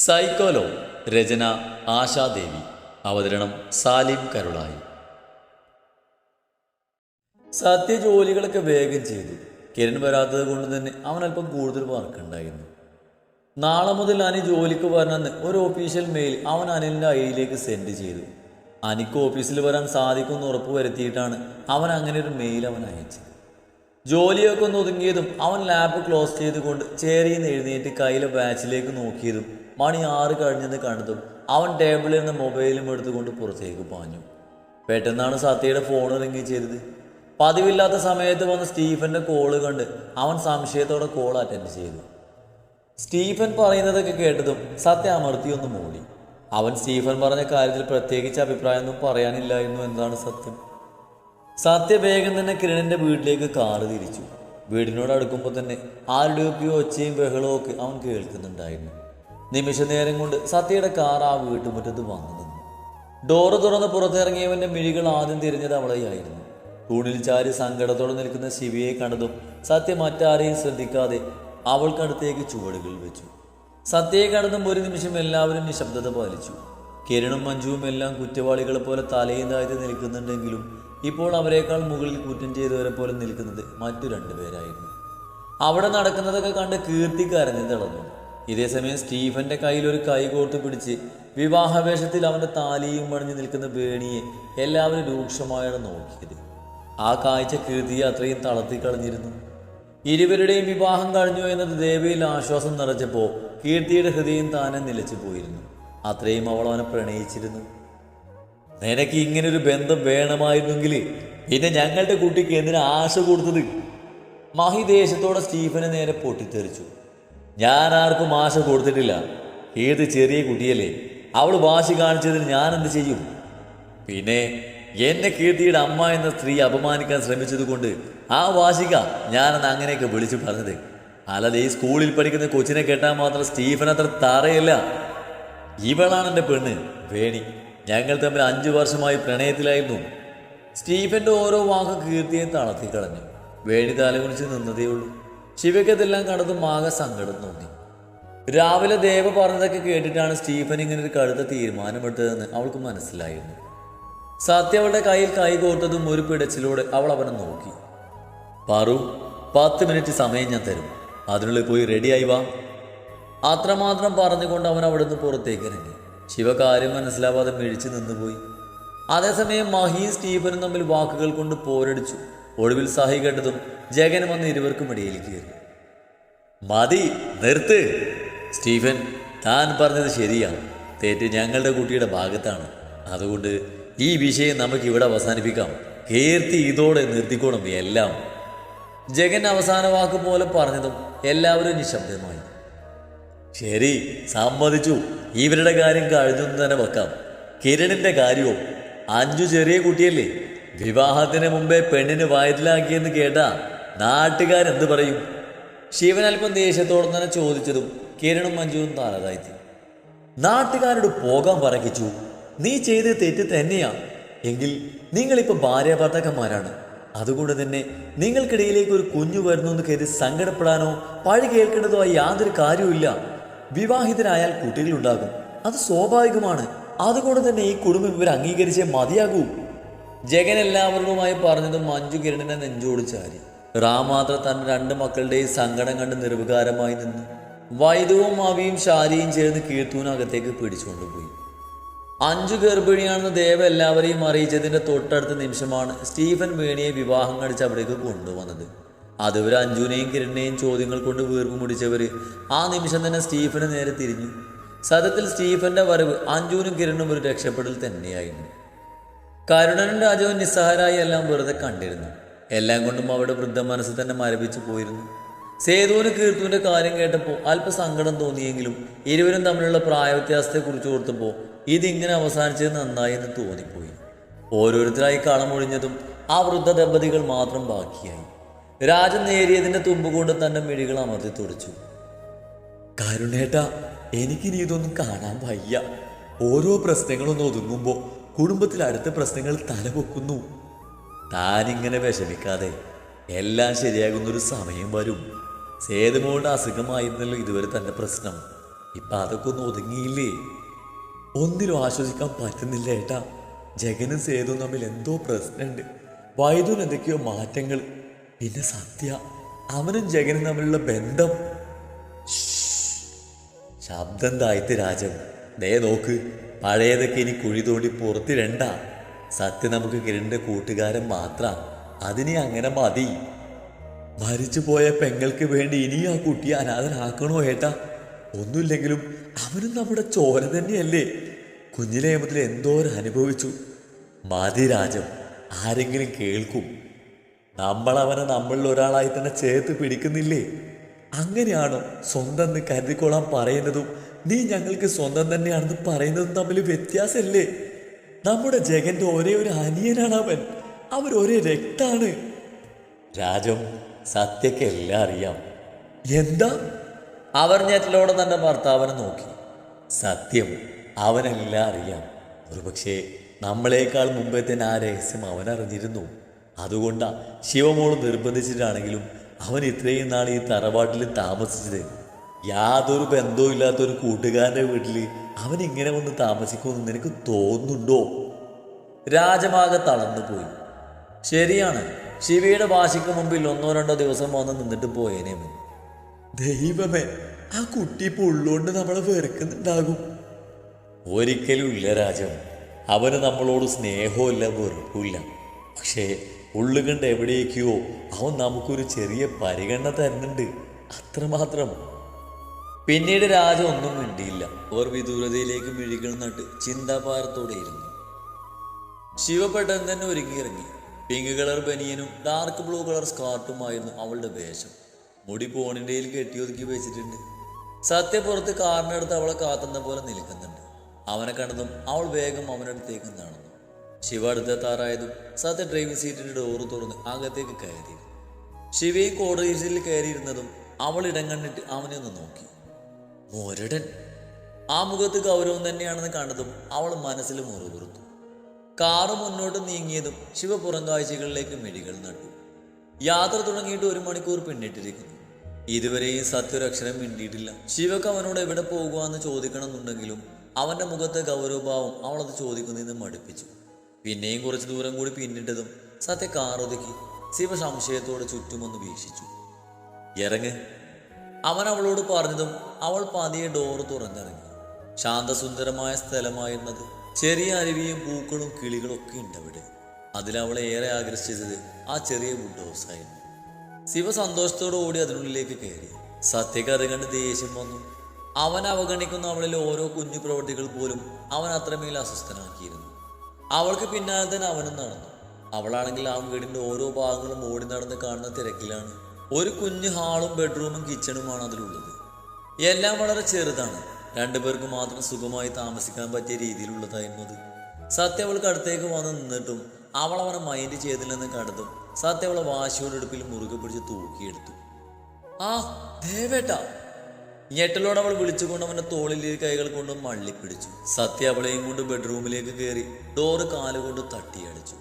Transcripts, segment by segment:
സൈക്കോലോ രചന ആശാദേവി. അവതരണം സാലിം കരുളായി. സത്യ ജോലികളൊക്കെ വേഗം ചെയ്തു. കിരൺ വരാത്തത് കൊണ്ട് തന്നെ അവൻ അല്പം കൂടുതൽ വർക്കുണ്ടായിരുന്നു. നാളെ മുതൽ അനി ജോലിക്ക് വരണമെന്ന് ഒരു ഒഫീഷ്യൽ മെയിൽ അവൻ അനിലിൻ്റെ ഐഡിയിലേക്ക് സെൻഡ് ചെയ്തു. അനിക്ക് ഓഫീസിൽ വരാൻ സാധിക്കുമെന്ന് ഉറപ്പ് വരുത്തിയിട്ടാണ് അവൻ അങ്ങനെ ഒരു മെയിൽ അവൻ അയച്ചത്. ജോലിയൊക്കെ ഒന്ന് ഒതുങ്ങിയതും അവൻ ലാപ്പ് ക്ലോസ് ചെയ്തുകൊണ്ട് ചേരിയിൽ നിന്ന് എഴുന്നേറ്റ് കയ്യിലെ വാച്ചിലേക്ക് നോക്കിയതും മണി 6 കഴിഞ്ഞെന്ന് കണ്ടതും അവൻ ടേബിളിൽ നിന്ന് മൊബൈലും എടുത്തുകൊണ്ട് പുറത്തേക്ക് പാഞ്ഞു. പെട്ടെന്നാണ് സത്യയുടെ ഫോൺ റിങ് ചെയ്തത്. പതിവില്ലാത്ത സമയത്ത് വന്ന സ്റ്റീഫൻ്റെ കോള് കണ്ട് അവൻ സംശയത്തോടെ കോൾ അറ്റൻഡ് ചെയ്തു. സ്റ്റീഫൻ പറയുന്നതൊക്കെ കേട്ടതും സത്യ അമർത്തിയൊന്ന് മൂടി. അവൻ സ്റ്റീഫൻ പറഞ്ഞ കാര്യത്തിൽ പ്രത്യേകിച്ച് അഭിപ്രായമൊന്നും പറയാനില്ലായിരുന്നു എന്നതാണ് സത്യം. സത്യ വേഗം തന്നെ കിരണിൻ്റെ വീട്ടിലേക്ക് കാറ് തിരിച്ചു. വീടിനോട് അടുക്കുമ്പോൾ തന്നെ ആരുടെയൊക്കെയോ ഒച്ചയും ബഹളവും ഒക്കെ അവൻ കേൾക്കുന്നുണ്ടായിരുന്നു. നിമിഷ നേരം കൊണ്ട് സത്യയുടെ കാർ ആ വീട്ടുമുറ്റത്ത് വന്നു നിന്നു. ഡോറ് തുറന്ന് പുറത്തിറങ്ങിയവൻ്റെ മിഴികൾ ആദ്യം തിരിഞ്ഞത് അവളെയായിരുന്നു. തൂണിൽ ചാരി സങ്കടത്തോടെ നിൽക്കുന്ന ശിവയെ കണ്ടതും സത്യ മറ്റാരെയും ശ്രദ്ധിക്കാതെ അവൾക്കടുത്തേക്ക് ചുവടുകൾ വെച്ചു. സത്യയെ കണ്ടതും ഒരു നിമിഷം എല്ലാവരും നിശബ്ദത പാലിച്ചു. കിരണും മഞ്ജുവും എല്ലാം കുറ്റവാളികളെ പോലെ തലയും താഴ്ത്തി നിൽക്കുന്നുണ്ടെങ്കിലും ഇപ്പോൾ അവരെക്കാൾ മുകളിൽ കുറ്റം ചെയ്തവരെ പോലെ നിൽക്കുന്നത് മറ്റു 2 പേരായിരുന്നു. അവിടെ നടക്കുന്നതൊക്കെ കണ്ട് കീർത്തി കരഞ്ഞു തളർന്നു. ഇതേസമയം സ്റ്റീഫന്റെ കയ്യിൽ ഒരു കൈ കോർത്ത് പിടിച്ച് വിവാഹവേഷത്തിൽ അവന്റെ താലിയും മണിഞ്ഞു നിൽക്കുന്ന വേണിയെ എല്ലാവരും രൂക്ഷമായാണ് നോക്കിയത്. ആ കാഴ്ച കീർത്തിയെ അത്രയും തളർത്തിക്കളഞ്ഞിരുന്നു. ഇരുവരുടെയും വിവാഹം കഴിഞ്ഞു എന്നത് ദേവിയിൽ ആശ്വാസം നിറച്ചപ്പോൾ കീർത്തിയുടെ ഹൃദയം താനെ നിലച്ചു പോയിരുന്നു. അത്രയും അവൾ അവനെ പ്രണയിച്ചിരുന്നു. നിനക്ക് ഇങ്ങനൊരു ബന്ധം വേണമായിരുന്നെങ്കിൽ പിന്നെ ഞങ്ങളുടെ കുട്ടിക്ക് എന്തിനാ ആശ കൊടുത്തത്? മഹി ദേശത്തോടെ സ്റ്റീഫനെ നേരെ പൊട്ടിത്തെറിച്ചു. ഞാൻ ആർക്കും ആശ കൊടുത്തിട്ടില്ല. ഏത് ചെറിയ കുട്ടിയല്ലേ, അവൾ വാശി കാണിച്ചതിന് ഞാൻ എന്ത് ചെയ്യും? പിന്നെ എന്നെ കീർത്തിയുടെ അമ്മ എന്ന സ്ത്രീ അപമാനിക്കാൻ ശ്രമിച്ചത് കൊണ്ട് ആ വാശിക ഞാനെന്ന് അങ്ങനെയൊക്കെ വിളിച്ചു പറഞ്ഞത്. അല്ലാതെ ഈ സ്കൂളിൽ പഠിക്കുന്ന കൊച്ചിനെ കെട്ടാൻ മാത്രം സ്റ്റീഫൻ അത്ര തറയില്ല. ഇവളാണ് എൻ്റെ പെണ്ണ് വേണി. ഞങ്ങൾ തമ്മിൽ 5 വർഷമായി പ്രണയത്തിലായിരുന്നു. സ്റ്റീഫന്റെ ഓരോ വാക്കും കീർത്തിയെ തളർത്തിക്കളഞ്ഞു. വേണി തലകുനിച്ച് നിന്നതേ ഉള്ളൂ. ശിവയ്ക്കതെല്ലാം കണ്ടതും ആകെ സങ്കടം തോന്നി. രാവിലെ ദേവ പറഞ്ഞതൊക്കെ കേട്ടിട്ടാണ് സ്റ്റീഫൻ ഇങ്ങനെ ഒരു കടുത്ത തീരുമാനമെടുത്തതെന്ന് അവൾക്ക് മനസ്സിലായിരുന്നു. സത്യ അവളുടെ കയ്യിൽ കൈ കോർത്തതും ഒരു പിടച്ചിലൂടെ അവൾ അവനെ നോക്കി. പാറു, 10 മിനിറ്റ് സമയം ഞാൻ തരും. അതിനുള്ളിൽ പോയി റെഡിയായി വാ. അത്രമാത്രം പറഞ്ഞുകൊണ്ട് അവൻ അവിടെ നിന്ന് പുറത്തേക്ക് ഇറങ്ങി. ശിവ കാര്യം മനസ്സിലാവാതെ മിഴിച്ചു നിന്നുപോയി. അതേസമയം മഹിയും സ്റ്റീഫനും തമ്മിൽ വാക്കുകൾ കൊണ്ട് പോരടിച്ചു. ഒടുവിൽ സഹി കേട്ടതും ജഗൻ വന്ന് ഇരുവർക്കും ഇടയിൽ കയറി. മതി, നിർത്ത്. സ്റ്റീഫൻ, താൻ പറഞ്ഞത് ശരിയാണ്. തെറ്റ് ഞങ്ങളുടെ കുട്ടിയുടെ ഭാഗത്താണ്. അതുകൊണ്ട് ഈ വിഷയം നമുക്ക് ഇവിടെ അവസാനിപ്പിക്കാം. കീർത്തി ഇതോടെ നിർത്തിക്കോണം എല്ലാം. ജഗൻ അവസാന വാക്ക് പോലെ പറഞ്ഞതും എല്ലാവരും നിശബ്ദമായി. ശരി, സമ്മതിച്ചു. ഇവരുടെ കാര്യം കഴിഞ്ഞൊന്നും തന്നെ വെക്കാം. കിരണിന്റെ കാര്യവും. 5 ചെറിയ കുട്ടിയല്ലേ. വിവാഹത്തിന് മുമ്പേ പെണ്ണിന് വയറ്റിലാക്കിയെന്ന് കേട്ടാ നാട്ടുകാരെന്ത് പറയും? ശിവൻ അല്പം ദേഷ്യത്തോടെ തന്നെ ചോദിച്ചതും കിരണും മഞ്ജുവും തലതാഴ്ത്തി. നാട്ടുകാരോട് പോകാൻ പറയിച്ചു. നീ ചെയ്ത് തെറ്റ് തന്നെയാ. എങ്കിൽ നിങ്ങളിപ്പോൾ ഭാര്യ ഭർത്താക്കന്മാരാണ്. അതുകൊണ്ട് തന്നെ നിങ്ങൾക്കിടയിലേക്ക് ഒരു കുഞ്ഞു വരുന്നു എന്ന് കരുതി സങ്കടപ്പെടാനോ പഴി കേൾക്കേണ്ടതോ യാതൊരു കാര്യവുമില്ല. വിവാഹിതരായാൽ കുട്ടികളുണ്ടാകും, അത് സ്വാഭാവികമാണ്. അതുകൊണ്ട് തന്നെ ഈ കുടുംബം ഇവർ അംഗീകരിച്ചേ മതിയാകൂ. ജഗൻ എല്ലാവരോടുമായി പറഞ്ഞതും മഞ്ജു കിരണിനെ നെഞ്ചോട് ചാരി. റാം മാത്രം തന്റെ 2 മക്കളുടെയും സങ്കടം കണ്ട് നിർവികാരമായി നിന്നു. വൈദവും അവിയും ശാരിയും ചേർന്ന് കീർത്തൂനകത്തേക്ക് പിടിച്ചുകൊണ്ടുപോയി. 5 ഗർഭിണിയാണെന്ന് ദേവ എല്ലാവരെയും അറിയിച്ചതിൻ്റെ തൊട്ടടുത്ത നിമിഷമാണ് സ്റ്റീഫൻ വേണിയെ വിവാഹം കഴിച്ച് അവിടേക്ക് കൊണ്ടുവന്നത്. അതുവരെ അഞ്ജുവിനെയും കിരണിനെയും ചോദ്യങ്ങൾ കൊണ്ട് വീർപ്പ് മുടിച്ചവർ ആ നിമിഷം തന്നെ സ്റ്റീഫന് നേരെ തിരിഞ്ഞു. സത്യത്തിൽ സ്റ്റീഫന്റെ വരവ് അഞ്ജുവിനും കിരണിനും ഒരു രക്ഷപ്പെടൽ തന്നെയായിരുന്നു. കരുണനും രാജവും നിസ്സഹാരായി എല്ലാം വെറുതെ കണ്ടിരുന്നു. എല്ലാം കൊണ്ടും അവരുടെ വൃദ്ധ മനസ്സ് തന്നെ മരവിച്ചു പോയിരുന്നു. സേതുവിന് കീർത്തുവിൻ്റെ കാര്യം കേട്ടപ്പോൾ അല്പം സങ്കടം തോന്നിയെങ്കിലും ഇരുവരും തമ്മിലുള്ള പ്രായവ്യത്യാസത്തെക്കുറിച്ച് ഓർത്തപ്പോൾ ഇതിങ്ങനെ അവസാനിച്ചത് നന്നായി എന്ന് തോന്നിപ്പോയി. ഓരോരുത്തരായി കളമൊഴിഞ്ഞതും ആ വൃദ്ധ ദമ്പതികൾ മാത്രം ബാക്കിയായി. രാജൻ നേരിയതിൻ്റെ തുമ്പുകൊണ്ട് തൻ്റെ മിഴികൾ അമർത്തി തുടച്ചു. കരുണേട്ടാ, എനിക്കിനി ഇതൊന്നും കാണാൻ വയ്യ. ഓരോ പ്രശ്നങ്ങളൊന്നും ഒതുങ്ങുമ്പോൾ കുടുംബത്തിൽ അടുത്ത പ്രശ്നങ്ങൾ തലപൊക്കുന്നു. താനിങ്ങനെ വിഷമിക്കാതെ, എല്ലാം ശരിയാകുന്നൊരു സമയം വരും. സേതുമോളുടെ അസുഖമായിരുന്നല്ലോ ഇതുവരെ തൻ്റെ പ്രശ്നം. ഇപ്പൊ അതൊക്കെ ഒന്ന് ഒതുങ്ങിയില്ലേ? ഒന്നിലും ആശ്വസിക്കാൻ പറ്റുന്നില്ല ഏട്ടാ. ജഗനും സേതുവും തമ്മിൽ എന്തോ പ്രശ്നമുണ്ട്. വൈദ്യുന് എന്തൊക്കെയോ മാറ്റങ്ങൾ. പിന്നെ സത്യ, അവനും ജഗനും തമ്മിലുള്ള ബന്ധം. ശബ്ദം താഴ്ത്തി രാജൻ. ദേ നോക്ക്, പഴയതൊക്കെ ഇനി കുഴി തോണ്ടി പുറത്തിരണ്ട. സത്യ നമുക്ക് കിരണിന്റെ കൂട്ടുകാരൻ മാത്ര. അതിനെ അങ്ങനെ മതി. മരിച്ചുപോയ പെങ്ങൾക്ക് വേണ്ടി ഇനി ആ കുട്ടിയെ അനാഥനാക്കണോ ഏട്ടാ? ഒന്നുമില്ലെങ്കിലും അവനും നമ്മുടെ ചോര തന്നെയല്ലേ. കുഞ്ഞിലെ മുതൽ എന്തോരം അനുഭവിച്ചു. മതി രാജം, ആരെങ്കിലും കേൾക്കും. നമ്മളവനെ നമ്മളിൽ ഒരാളായി തന്നെ ചേർത്ത് പിടിക്കുന്നില്ലേ? അങ്ങനെയാണോ സ്വന്തം എന്ന് കരുതിക്കൊള്ളാൻ പറയുന്നതും നീ ഞങ്ങൾക്ക് സ്വന്തം തന്നെയാണെന്ന് പറയുന്നതും തമ്മിൽ വ്യത്യാസമല്ലേ? നമ്മുടെ ജഗന്റെ ഒരേ ഒരു അനിയനാണ് അവൻ. അവരൊരേ രക്താണ്. രാജം, സത്യക്ക് എല്ലാം അറിയാം. എന്താ? അവർ ഞെട്ടലോടെ തന്റെ ഭർത്താവിനെ നോക്കി. സത്യം, അവനെല്ലാം അറിയാം. ഒരുപക്ഷെ നമ്മളെക്കാൾ മുമ്പേ തന്നെ ആ രഹസ്യം അവനറിഞ്ഞിരുന്നു. അതുകൊണ്ടാ ശിവമോള് നിർബന്ധിച്ചിട്ടാണെങ്കിലും അവൻ ഇത്രയും നാൾ ഈ തറവാട്ടിൽ താമസിച്ചത്. യാതൊരു ബന്ധവും ഇല്ലാത്തൊരു കൂട്ടുകാരൻ്റെ വീട്ടിൽ അവൻ ഇങ്ങനെ വന്ന് താമസിക്കുമെന്ന് നിനക്ക് തോന്നുന്നുണ്ടോ? രാജമാകെ തളർന്നുപോയി. ശരിയാണ്, ശിവയുടെ വാശിക്ക് മുമ്പിൽ 1-2 ദിവസം വന്ന് നിന്നിട്ട് പോയേനെ. ദൈവമേ, ആ കുട്ടി ഇപ്പോൾ ഉള്ളോണ്ട് നമ്മളെ വെറുക്കുന്നുണ്ടാകും. ഒരിക്കലും ഇല്ല രാജം. അവന് നമ്മളോട് സ്നേഹമില്ല, വെറുപ്പില്ല. പക്ഷേ ഉള്ളുകണ്ട് എവിടേക്കോ അവൻ നമുക്കൊരു ചെറിയ പരിഗണന തരുന്നുണ്ട്, അത്രമാത്രം. പിന്നീട് രാജ ഒന്നും മിണ്ടിയില്ല. അവർ വിദൂരതയിലേക്ക് മിഴികൾ നട്ട് ചിന്താഭാരത്തോടെ ഇരുന്നു. ശിവപ്പെട്ടൻ തന്നെ ഒരുങ്ങിയിറങ്ങി. പിങ്ക് കളർ ബനിയനും ഡാർക്ക് ബ്ലൂ കളർ സ്കാർട്ടുമായിരുന്നു അവളുടെ വേഷം. മുടി പോണിൻ്റെയിൽ കെട്ടിയൊതുക്കി വെച്ചിട്ടുണ്ട്. സത്യപ്പുറത്ത് കാറിനടുത്ത് അവളെ കാത്തുന്ന പോലെ നിൽക്കുന്നുണ്ട്. അവനെ കണ്ടതും അവൾ വേഗം അവനടുത്തേക്ക് നടന്നു. ശിവ അടുത്തെത്താറായതും സത്യ ഡ്രൈവിംഗ് സീറ്റിന്റെ ഡോറ് തുറന്ന് അകത്തേക്ക് കയറി. ശിവയും കോടതിയിൽ കയറിയിരുന്നതും അവൾ ഇടം കണ്ടിട്ട് അവനെ ഒന്ന് നോക്കി. മോരടൻ. ആ മുഖത്ത് ഗൗരവം തന്നെയാണെന്ന് കണ്ടതും അവൾ മനസ്സിൽ മുറിവുറുത്തു. കാറ് മുന്നോട്ട് നീങ്ങിയതും ശിവ പുറം കാഴ്ചകളിലേക്ക് മിഴികൾ നട്ടു. യാത്ര തുടങ്ങിയിട്ട് 1 മണിക്കൂർ പിന്നിട്ടിരിക്കുന്നു. ഇതുവരെയും സത്യൊരക്ഷരം മിണ്ടിയിട്ടില്ല. ശിവക്ക് അവനോട് എവിടെ പോകുകയെന്ന് ചോദിക്കണമെന്നുണ്ടെങ്കിലും അവന്റെ മുഖത്തെ ഗൗരവഭാവം അവളത് ചോദിക്കുന്നതിന് മടുപ്പിച്ചു. പിന്നെയും കുറച്ച് ദൂരം കൂടി പിന്നിട്ടതും സത്യ കാറൊതുക്കി. ശിവ സംശയത്തോടെ ചുറ്റുമൊന്ന് വീക്ഷിച്ചു. ഇറങ്ങ്, അവൻ അവളോട് പറഞ്ഞതും അവൾ പതിയെ ഡോറ് തുറന്നിറങ്ങി. ശാന്തസുന്ദരമായ സ്ഥലമായിരുന്നത്. ചെറിയ അരുവിയും പൂക്കളും കിളികളും ഒക്കെ ഉണ്ടവിടെ. അതിലവളെ ഏറെ ആകർഷിച്ചത് ആ ചെറിയ വുഡ് ഹൗസായിരുന്നു. ശിവ സന്തോഷത്തോടെ ഓടി അതിനുള്ളിലേക്ക് കയറി. സത്യക്ക് അത് കണ്ട് ദേഷ്യം വന്നു. അവൻ അവഗണിക്കുന്ന അവളിലെ ഓരോ കുഞ്ഞു പ്രവൃത്തികൾ പോലും അവൻ അത്രമേൽ അസ്വസ്ഥനാക്കിയിരുന്നു. അവൾക്ക് പിന്നാലെ തന്നെ അവനും നടന്നു. അവളാണെങ്കിൽ ആ വീടിന്റെ ഓരോ ഭാഗങ്ങളും ഓടി നടന്ന് കാണുന്ന തിരക്കിലാണ്. ഒരു കുഞ്ഞു ഹാളും ബെഡ്റൂമും കിച്ചണുമാണ് അതിലുള്ളത്. എല്ലാം വളരെ ചെറുതാണ്. 2 പേർക്ക് മാത്രം സുഖമായി താമസിക്കാൻ പറ്റിയ രീതിയിലുള്ളതായിരുന്നത്. സത്യ അവൾക്ക് അടുത്തേക്ക് വന്ന് നിന്നിട്ടും അവൾ അവനെ മൈൻഡ് ചെയ്തില്ലെന്ന് കണ്ടതും സത്യ അവളെ വാശിയോടെടുപ്പിൽ മുറുകെ പിടിച്ച് തൂക്കിയെടുത്തു. ആ ദേവേട്ട. ഞെട്ടലോടെ അവൾ വിളിച്ചുകൊണ്ട് അവന്റെ തോളിൽ കൈകൾ കൊണ്ട് മള്ളിപ്പിടിച്ചു. സത്യ അവളെയും കൊണ്ട് ബെഡ്റൂമിലേക്ക് കയറി ഡോറ് കാലുകൊണ്ട് തട്ടിയടിച്ചു.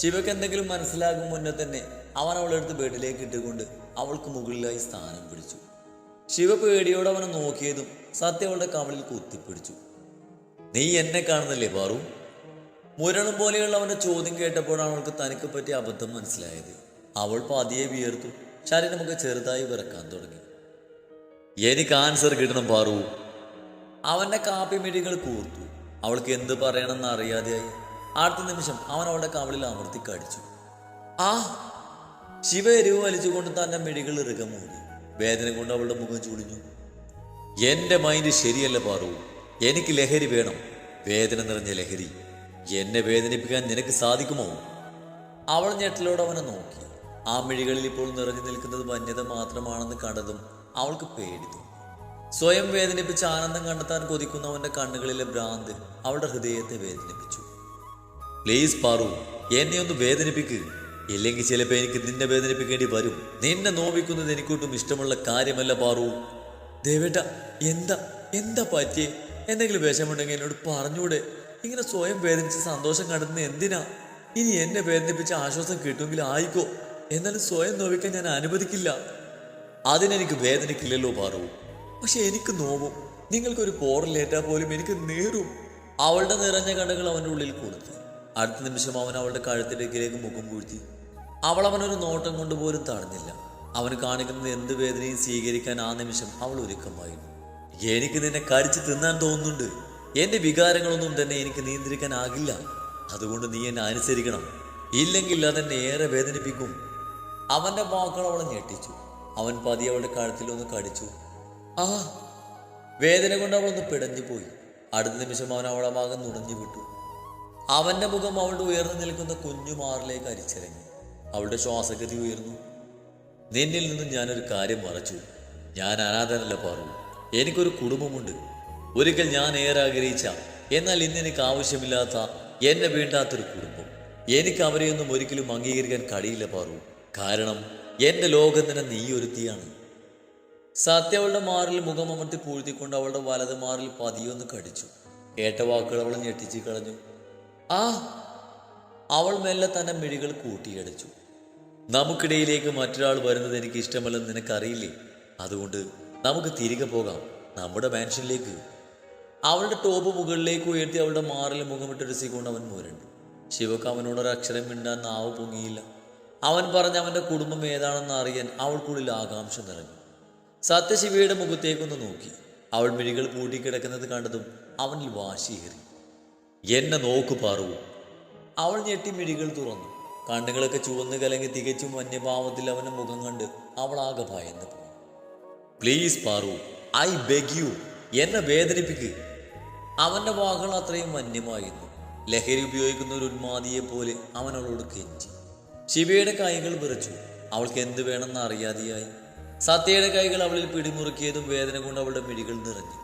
ശിവക്ക് എന്തെങ്കിലും മനസ്സിലാകും മുന്നേ തന്നെ അവൻ അവളെടുത്ത് ബെഡിലേക്ക് ഇട്ടുകൊണ്ട് അവൾക്ക് മുകളിലായി സ്ഥാനം പിടിച്ചു. ശിവ പേടിയോടെ അവനെ നോക്കിയതും സത്യ അവളുടെ കവളിൽ കുത്തിപ്പിടിച്ചു. നീ എന്നെ കാണുന്നില്ലേ പാറു? മുരളും പോലെയുള്ള അവന്റെ ചോദ്യം കേട്ടപ്പോഴാണ് അവൾക്ക് തനിക്ക് പറ്റിയ അബദ്ധം മനസ്സിലായത്. അവൾ പതിയെ വിയർത്തു. ശരീരമൊക്കെ ചെറുതായി വിറക്കാൻ തുടങ്ങി. എനിക്ക് ആൻസർ കിട്ടണം പാറു. അവന്റെ കാപ്പിമിഴികൾ കൂർത്തു. അവൾക്ക് എന്ത് പറയണമെന്ന് അറിയാതെയായി. അടുത്ത നിമിഷം അവൻ അവളുടെ കവളിൽ അമർത്തി കടിച്ചു. ആ! ശിവ എരിവ് വലിച്ചുകൊണ്ട് തന്റെ മിഴികൾ ഇറുകെ മൂടി. വേദന കൊണ്ട് അവളുടെ മുഖം ചുളിഞ്ഞു. എന്റെ മൈൻഡ് ശരിയല്ല പാറു. എനിക്ക് ലഹരി വേണം, വേദന നിറഞ്ഞ ലഹരി. എന്നെ വേദനിപ്പിക്കാൻ നിനക്ക് സാധിക്കുമോ? അവൾ ഞെട്ടലോടെ അവനെ നോക്കി. ആ മിഴികളിൽ ഇപ്പോൾ നിറഞ്ഞു നിൽക്കുന്നത് വന്യത മാത്രമാണെന്ന് കണ്ടതും അവൾക്ക് പേടി തോന്നി. സ്വയം വേദനിപ്പിച്ച് ആനന്ദം കണ്ടെത്താൻ കൊതിക്കുന്നവന്റെ കണ്ണുകളിലെ ഭ്രാന്ത് അവളുടെ ഹൃദയത്തെ വേദനിപ്പിച്ചു. പ്ലീസ് പാറു, എന്നെ ഒന്ന് വേദനിപ്പിക്കുക. ഇല്ലെങ്കിൽ ചിലപ്പോൾ എനിക്ക് നിന്നെ വേദനിപ്പിക്കേണ്ടി വരും. നിന്നെ നോവിക്കുന്നത് എനിക്കൊട്ടും ഇഷ്ടമുള്ള കാര്യമല്ല പാറു. ദേവേട്ട, എന്താ എന്താ പറ്റിയേ? എന്തെങ്കിലും വിഷമുണ്ടെങ്കിൽ എന്നോട് പറഞ്ഞൂടെ? ഇങ്ങനെ സ്വയം വേദനിച്ച് സന്തോഷം കണ്ടെത്തുന്നത് എന്തിനാ? ഇനി എന്നെ വേദനിപ്പിച്ച് ആശ്വാസം കിട്ടുമെങ്കിൽ ആയിക്കോ. എന്നാലും സ്വയം നോവിക്കാൻ ഞാൻ അനുവദിക്കില്ല. അതിനെനിക്ക് വേദനിക്കില്ലല്ലോ പാറു. പക്ഷെ എനിക്ക് നോവും. നിങ്ങൾക്കൊരു പോറലേറ്റാൽ പോലും എനിക്ക് നേരും. അവളുടെ നിറഞ്ഞ കണ്ണുകൾ അവൻ്റെ ഉള്ളിൽ കൊടുത്തു. അടുത്ത നിമിഷം അവൻ അവളുടെ കഴുത്തിടക്കിലേക്ക് മുഖം പൂഴ്ത്തി. അവൾ അവനൊരു നോട്ടം കൊണ്ടുപോലും തടഞ്ഞില്ല. അവന് കാണിക്കുന്നത് എന്ത് വേദനയും സ്വീകരിക്കാൻ ആ നിമിഷം അവൾ ഒരുക്കമായിരുന്നു. എനിക്ക് നിന്നെ കടിച്ച് തിന്നാൻ തോന്നുന്നുണ്ട്. എൻ്റെ വികാരങ്ങളൊന്നും തന്നെ എനിക്ക് നിയന്ത്രിക്കാനാകില്ല. അതുകൊണ്ട് നീ എന്നെ അനുസരിക്കണം, ഇല്ലെങ്കിൽ അതെന്നെ ഏറെ വേദനിപ്പിക്കും. അവൻ്റെ വാക്കുകൾ അവളെ ഞെട്ടിച്ചു. അവൻ പതിയെ അവളുടെ കഴുത്തിലൊന്ന് കടിച്ചു. ആ വേദന കൊണ്ട് അവളൊന്ന് പിടഞ്ഞു പോയി. അടുത്ത നിമിഷം അവൻ അവളെ ഭാഗം നുണഞ്ഞു വിട്ടു. അവൻ്റെ മുഖം അവളുടെ ഉയർന്നു നിൽക്കുന്ന കുഞ്ഞുമാറിലേക്ക് അരിച്ചിറങ്ങി. അവളുടെ ശ്വാസഗതി ഉയർന്നു. നിന്നിൽ നിന്നും ഞാനൊരു കാര്യം മറച്ചു. ഞാൻ അനാഥനല്ല പാറു. എനിക്കൊരു കുടുംബമുണ്ട്. ഒരിക്കൽ ഞാൻ ഏറെ ആഗ്രഹിച്ച, എന്നാൽ ഇന്ന് എനിക്ക് ആവശ്യമില്ലാത്ത, എന്നെ വേണ്ടാത്തൊരു കുടുംബം. എനിക്ക് അവരെയൊന്നും ഒരിക്കലും അംഗീകരിക്കാൻ കഴിയില്ല പാറു. കാരണം എൻ്റെ ലോകം തന്നെ നീ ഒരുത്തിയാണ്. സത്യ അവളുടെ മാറിൽ മുഖം അമർത്തി പൂഴ്ത്തിക്കൊണ്ട് അവളുടെ വലത് മാറിൽ പതിയൊന്ന് കടിച്ചു. കേട്ട വാക്കുകൾ അവളെ ഞെട്ടിച്ച് കളഞ്ഞു. ആ അവൾ മെല്ലെ തന്നെ മിഴികൾ കൂട്ടിയടച്ചു. നമുക്കിടയിലേക്ക് മറ്റൊരാൾ വരുന്നത് എനിക്ക് ഇഷ്ടമല്ലെന്ന് നിനക്കറിയില്ലേ? അതുകൊണ്ട് നമുക്ക് തിരികെ പോകാം, നമ്മുടെ മാൻഷനിലേക്ക്. അവളുടെ ടോപ്പ് മുകളിലേക്ക് ഉയർത്തി അവളുടെ മാറിൽ മുഖമിട്ടൊരു സെക്കൻഡ് അവൻ മുരണ്ടു. ശിവക്ക് അവനോടൊരക്ഷരം മിണ്ടാൻ നാവ് പൊങ്ങിയില്ല. അവൻ പറഞ്ഞ അവൻ്റെ കുടുംബം ഏതാണെന്ന് അറിയാൻ അവൾക്കുള്ളിൽ ആകാംക്ഷ നിറഞ്ഞു. സത്യശിവയുടെ മുഖത്തേക്കൊന്ന് നോക്കി. അവൾ മിഴികൾ പൂട്ടിക്കിടക്കുന്നത് കണ്ടതും അവനിൽ വാശിയേറി. എന്നെ നോക്കു പാറു. അവൾ ഞെട്ടി മിഴികൾ തുറന്നു. കണ്ണുകളൊക്കെ ചുവന്ന് കലങ്ങി തികച്ചും വന്യഭാവത്തിൽ അവൻ്റെ മുഖം കണ്ട് അവൾ ആകെ ഭയന്ന് പോയി. Please Paru, I beg you, എന്നെ വേദനിപ്പിക്കുക. അവൻ്റെ വാക്കുകൾ അത്രയും വന്യമായിരുന്നു. ലഹരി ഉപയോഗിക്കുന്ന ഒരു ഉന്മാദിയെ പോലെ അവൻ അവളോട് കെഞ്ചി. ശിവയുടെ കൈകൾ വിറച്ചു. അവൾക്ക് എന്ത് വേണമെന്ന് അറിയാതെയായി. സത്യയുടെ കൈകൾ അവളിൽ പിടിമുറുക്കിയതും വേദന കൊണ്ട് അവളുടെ മിഴികൾ നിറഞ്ഞു.